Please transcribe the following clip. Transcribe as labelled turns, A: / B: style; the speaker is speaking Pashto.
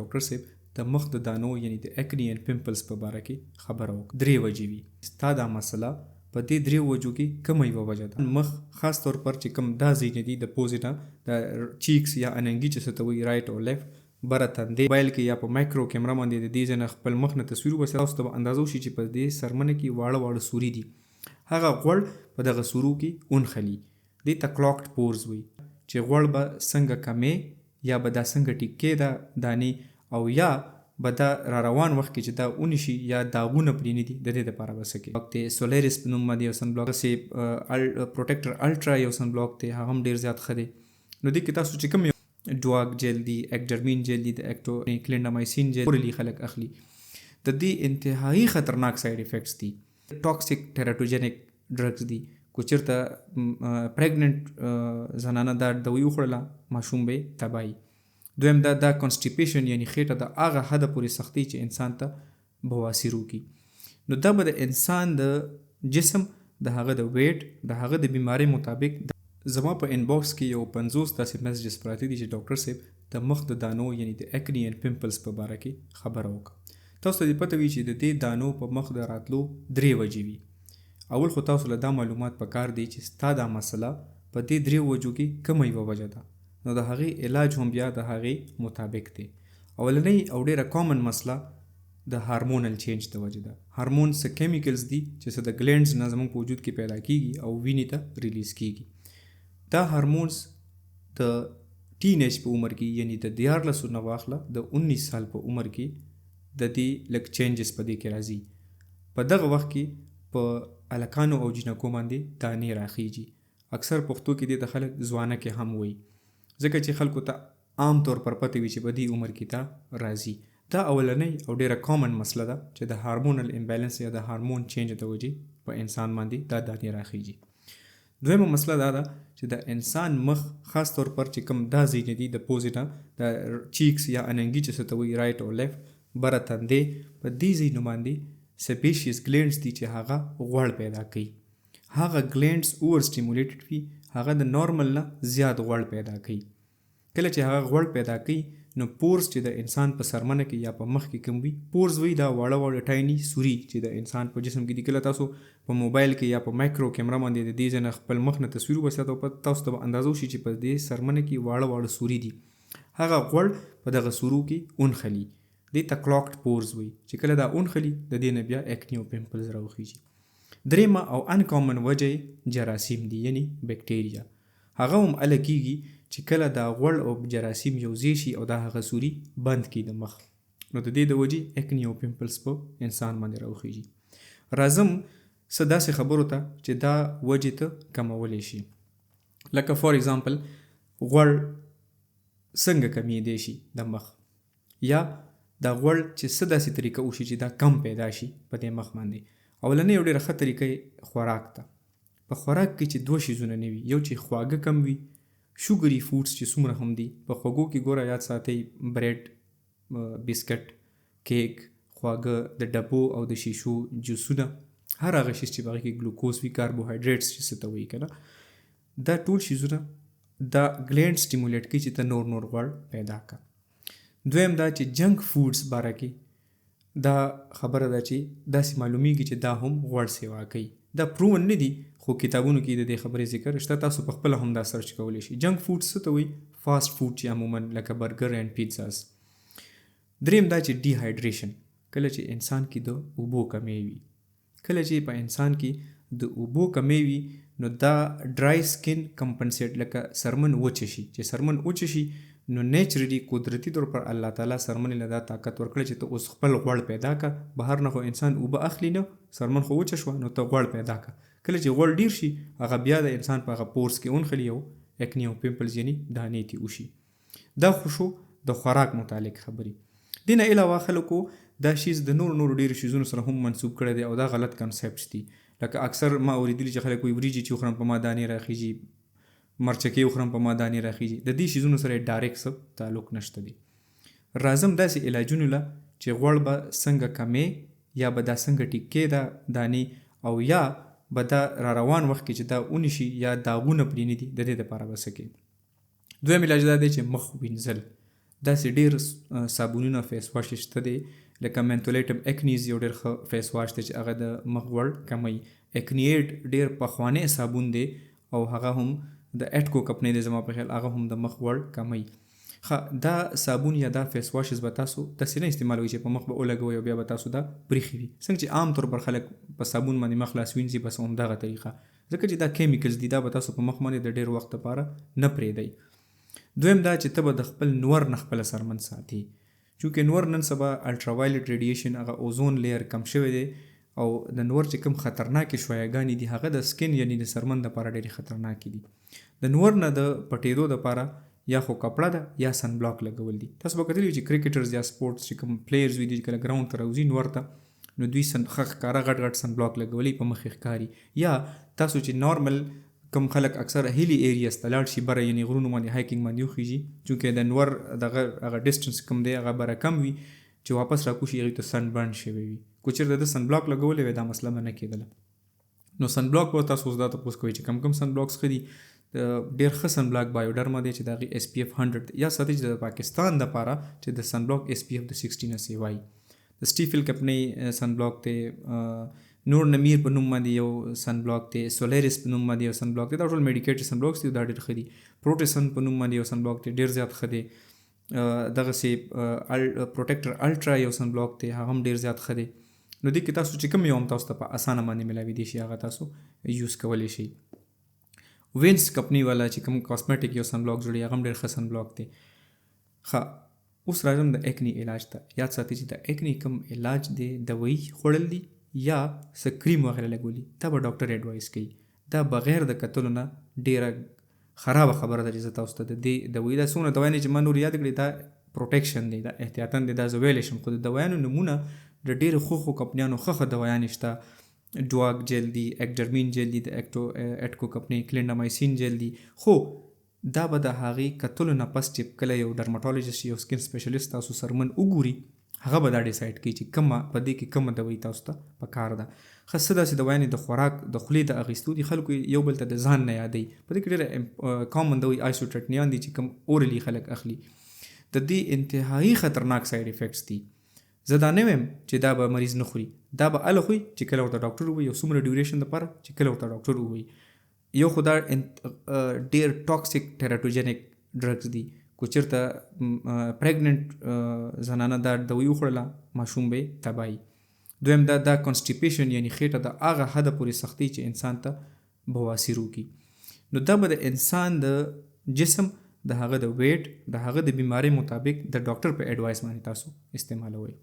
A: ډاکټر صاحب د مخ د دانو یعنی د اکنی اینڈ پیمپلز په باره کې خبره وکړه. 3 وجې وي. ستا دا مسله په دې 3 وجو کې کومه یوه وجه ده؟ مخ خاص طور پر چې کوم دا ځایونه دي د پوزې نه د چیکس یا اننګي چې څه ته وایي رایټ او لیفټ بره تندې موبایل کې یا په مایکرو کیمرا باندې د دې ځای نه خپل مخ نه تصویر وباسي. تاسو ته به اندازه وشي چې په دې سرمنه کې واړه واړه سوري دي. هغه غوړ په دغه سورو کې اونخلي. دې ته کلاکډ پورز وایي چې غوړ به څنګه کمې یا به دا څنګه ټیکې ده دانې او یا به دا را روان وخت کې چې دا ونشي یا داغونه پرې نه دي د دې دپاره به څه کوي. وخت سولیرس په نوم باندې یو سن بلاک داسې پروټیکټر الټرا یو سن بلاک دی، هغه هم ډېر زیات ښه دی. نو دې کې تاسو چې کوم ډواک جیل دی، اکډرمین جیل دی، د اکټو کلینډامایسین جیل اورلی خلک اخلي. د دې انتهایی خطرناک سایډ افیکټس دي. ټاکسیک ټیراتوجینیک ډرګز دي. کو چېرته پریګننټ زنانه دا دوی وخوړله ماشوم به تباهي. دویم دا کانسټیپیشن یعنی خېټه د هغه حده پورې سختي چې انسان ته بواسیر وکړي. نو دا به د انسان د جسم د هغه د ویټ د هغه د بیمارۍ مطابق زما په انباکس کې یو 50 داسې میسیجز پراته دي چې ډاکټر صاحب د مخ د دانو یعنی د اکنی اینڈ پیمپلز په باره کې خبره وکړه. تاسو ته پته وي چې د دې دانو په مخ د راتلو 3 وجې وي. اول خو تاسو له دا معلومات پکار دی چې ستا دا مسله په دې 3 وجو کې کومه یوه وجه ده. نو د هغې علاج هم بیا د هغې مطابق دی. اولنۍ او ډېره کامن مسله د هارمونل چینج د وجې ده. هارمون څه کیمیکلز دي چې څه د ګلینډز نه زموږ په وجود کې پیدا کیږي او وینې ته ریلیز کیږي. دا هارمونز د ټین ایج په عمر کې یعنی د 14 نه واخله د 19 سال په عمر کې د دې لږ چینجز په دې کې راځي. په دغه وخت کې په الکانو او جینکو باندې دانې راخیږي. اکثر پښتو کې دې ته خلک ځوانه کې هم وایي ځکه چې خلکو ته عام طور پر پته وي چې په دې عمر کې دا راځي. دا اولنۍ او ډېره کامن مسله ده چې د هارمونل امبیلنس یا د هارمون چینج د وجې په انسان باندې دا دانې راخیږي. دویمه مسله دا ده چې د انسان مخ خاص طور پر چې کوم دا ځایونه دي د پوزې نه د چیکس یا اننګي چې څه ته وایي رایټ او لیفټ بره تندې په دې ځایونو باندې سپیشیس ګلینډز دي چې هغه غوړ پیدا کوي. هغه ګلینډز اوور سټیمولیټډ وي، هغه د نارمل نه زیات غوړ پیدا کوي. کله چې هغه غوړ پیدا کوي نو پورز چې د انسان په سرمنه کې یا په مخ کې کوم وي، پورز وي دا واړه واړه ټایني سوري چې د انسان په جسم کې دي. کله تاسو په موبایل کې یا په مایکرو کیمرا باندې د دې ځای نه خپل مخ نه تصویر وباسي تاسو ته به اندازه وشي چې په دې سرمنه کې واړه واړه سوري دي. هغه غوړ په دغه سورو کې اونخلي. دې ته کلاکډ پورز وایي چې کله دا اونخلي د دې نه بیا اکنی او پیمپلز راوخیږي. دریمه او انکامن وجه جراثیم دي یعنی بیکټیریا. هغه هم اله کیږي چې کله دا غوړ او جراثیم یو ځای شي او دا هغه سوري بند کړي د مخ، نو د دې د وجې اکنی او پیمپلز په انسان باندې راوخیږي. راځم څه داسې خبرو ته چې دا وجې ته کمولی شي. لکه فار ایگزامپل غوړ څنګه کمیدی شي د مخ، یا دا غوړ چې څه داسې طریقه وشي چې دا کم پیدا شي په دې مخ باندې. اولنۍ یو ډېره ښه طریقه خوراک ده. په خوراک کې چې 2 شیزونه نه وي، یو چې خواږه کم وي، شوګري فوډس چې څومره هم دي په خوږو کې ګوره یاد ساتئ بریډ، بسکټ، کیک، خواږه د ډبو او د شیشو جوسونه، هر هغه شیز چې په هغې کې ګلوکوز وي، کاربوهایډریټس چې څه ته وایي که نه، دا ټول شیزونه دا ګلینډ سټیمولیټ کوي چې ته نور غوړ پیدا کړه. دویم دا چې جنک فوډس باره کې دا خبره ده چې داسې معلومیږي چې دا هم غوړ سیوا کوي. دا پروون نه دي خو کتابونو کې د دې خبرې ذکر شته، تاسو په خپله هم دا سرچ کولی شئ. جنک فوډ څه ته وایي؟ فاسټ فوډ چې عموما لکه برګر اینډ پیزاز. دریم دا چې ډي هایډریشن، کله چې انسان کې د اوبو کمی وي. کله چې په انسان کې د اوبو کمی وي نو دا ډرای سکن کمپنسیټ لکه سرمن وچه شي. چې سرمن وچه شي نو نیچرلی قدرتی طور پر الله تعالی سرمنې له دا طاقت ورکړی چې ته اوس خپل غوړ پیدا کړه. بهر نه خو انسان اوبه اخلي نه، سرمن خو وچه شوه نو ته غوړ پیدا کړه. کله چې غوړ ډیر شي هغه بیا د انسان په هغه پورس کې اونخلي او اکنی او پیمپلز یعنی دانې تې وشي. دا خو شو د خوراک متعلق خبرې. دې نه علاوه خلکو دا شیز د نورو ډیرو شیزونو سره هم منسوب کړی دی او دا غلط کنسپټس دي. لکه اکثر ما اوریدلی چې خلک وایي وریجې چې وخورم په ما دانې راخیږي، مرچکې وخورم په ما دانې راخیږي. د دې شیزونو سره ډایرکټ څه تعلق نشته دی. راځم داسې علاجونو له چې غوړ به څنګه کمې یا به دا څنګه ټیکې ده دانې، او یا به دا را روان وخت کې چې دا ونشي یا داغونه پرې نه دي، د دې دپاره به څه کوي. دویم علاج دا دی چې مخ وینځل. داسې ډېر صابونونه فیس واش شته دی لکه منتولیټم اکنیز یو ډېر ښه فیس واش دی چې هغه د مخ غوړ کموي. اکنیټ ډېر پخوانی صابون دی او هغه هم د اټکو کمپنۍ دی زما په خیال، هغه هم د مخ غوړ کموي. دا صابون یا دا فیس واشز به تاسو داسې نه استعمالوئ چې په مخ به ولګوئ او بیا به تاسو دا پریښي وي، څنګه چې عام طور پر خلک په صابون باندې مخ لاس وینځي، بس همدغه طریقه، ځکه چې دا کیمیکلز دي، دا به تاسو په مخ باندې د ډېر وخت لپاره نه پرېږدئ. دویم دا چې ته به د خپل نور نه خپله سرمن ساتي، چونکې نور نن سبا الټراوایلټ ریډیشن هغه اوزون لیر کم شوی دی او د نور چې کوم خطرناکې شویګانې دي هغه د سکن یعنی د سرمن دپاره ډېرې خطرناکې دي. د نور نه د پټېدو دپاره یا خو کپړه ده یا سن بلاک لګول دي. تاسو به کتلی چې کرکټرز یا سپورټس چې کوم پلیئرز وي دي چې کله ګراوند ته راوځي نور ته، نو دوی ښکاره غټ غټ سن بلاک لګولی په مخ ښکاري. یا تاسو چې نارمل کم خلک اکثر هیلی ایریاز ته لاړ شي بره یعنی غرونو باندې هایکینګ باندې وخیږي، چونکې د نور دغه هغه ډسټنس کم دی هغه بره کم وي چې واپس راکوشي هغوی ته سن برن شوی وي. کو چېرته د سن بلاک لګولی وی دا مسله به نه کېدله. نو سن بلاک به تاسو اوس دا تپوس کوئ چې کم سن بلاکس ښه دي. ډېر ښه سن بلاک بایوډرما دی چې د هغې SPF 100 یا ساتي چې د پاکستان دپاره چې د سن بلاک SPF د 16 نه وایي. د سټیفل کمپنۍ سن بلاک دی، نور نمیر په نوم باندې یو سن بلاک دی، سولیریس په نوم باندې یو سن بلاک دی، دا ټول میډیکیټډ سن بلاکس دي، دا ډېر ښه دي. پروټیسن په نوم باندې یو سن بلاک دی، ډېر زیات ښه دی. دغسې پروټیکټر الټرا یو سن بلاک دی، هغه هم ډېر زیات ښه دی. نو دې کې تاسو چې کوم یو هم تاسو ته په اسانه باندې ملاویدی شي هغه تاسو یوز کولی شئ. وینس کمپنۍ والا چې کوم کاسمیټک یو سن بلاک جوړي هغه هم ډېر ښه سن بلاک دی. اوس راځم د اکنی علاج ته. یاد ساتئ چې د اکنی کوم علاج دی دوایي خوړل دي یا څه کریم وغیره لګولي، دا به ډاکټر ایډوایس کوي. دا بغیر د کتلو نه ډېره خرابه خبره ده چې زه تاسو ته د دې دوایي دا څومره دوایي چې ما نور یاد کړي دا پروټیکشن دی، دا احتیاطاً دی، دا زه ویلی شم. خو د دوایانو نمونه د ډېرو ښه کمپنیانو ښه دوایانې شته. ډواک جیل دی، اکډرمین جیل دی د اټکو کمپنۍ، کلینډامایسین جیل دی. خو دا به د هغې کتلو نه پس چې کله یو ډرماټالوجسټ یو سکن سپیشلیست تاسو سرمن وګوري هغه به دا ډیسایډ کوي چې کومه په دې کې کومه دوایي تاسو ته پکار ده. ښه څه داسې دوایانې د خوراک د خولې د اخیستو دي، خلکو یو بل ته د ځان نه یادوي. په دې کې ډېره کامن دوایي آیسوټرټنیان دي چې کوم اورلی خلک اخلي، د دې انتهایی خطرناک سایډ افیکټس دي. زه دا نه وایم چې دا به مریض نه خوري، دا به هله خوري چې کله ورته ډاکټر ووایي، یو څومره ډیوریشن دپاره چې کله ورته ډاکټر ووایي. یو خو دا ډېر ټاکسیک ټیراتوجنک ډرګز دي. کو چېرته پریګننټ زنانه دا دوایي وخوړله ماشوم به یې تبایي. دویم دا کانسټیپیشن یعنی خېټه د هغه حده پورې سختي چې انسان ته بواسیر وکړي. نو دا به د انسان د جسم د هغه د ویټ د هغه د بیمارۍ مطابق د ډاکټر په ایډوایس باندې تاسو استعمالوئ.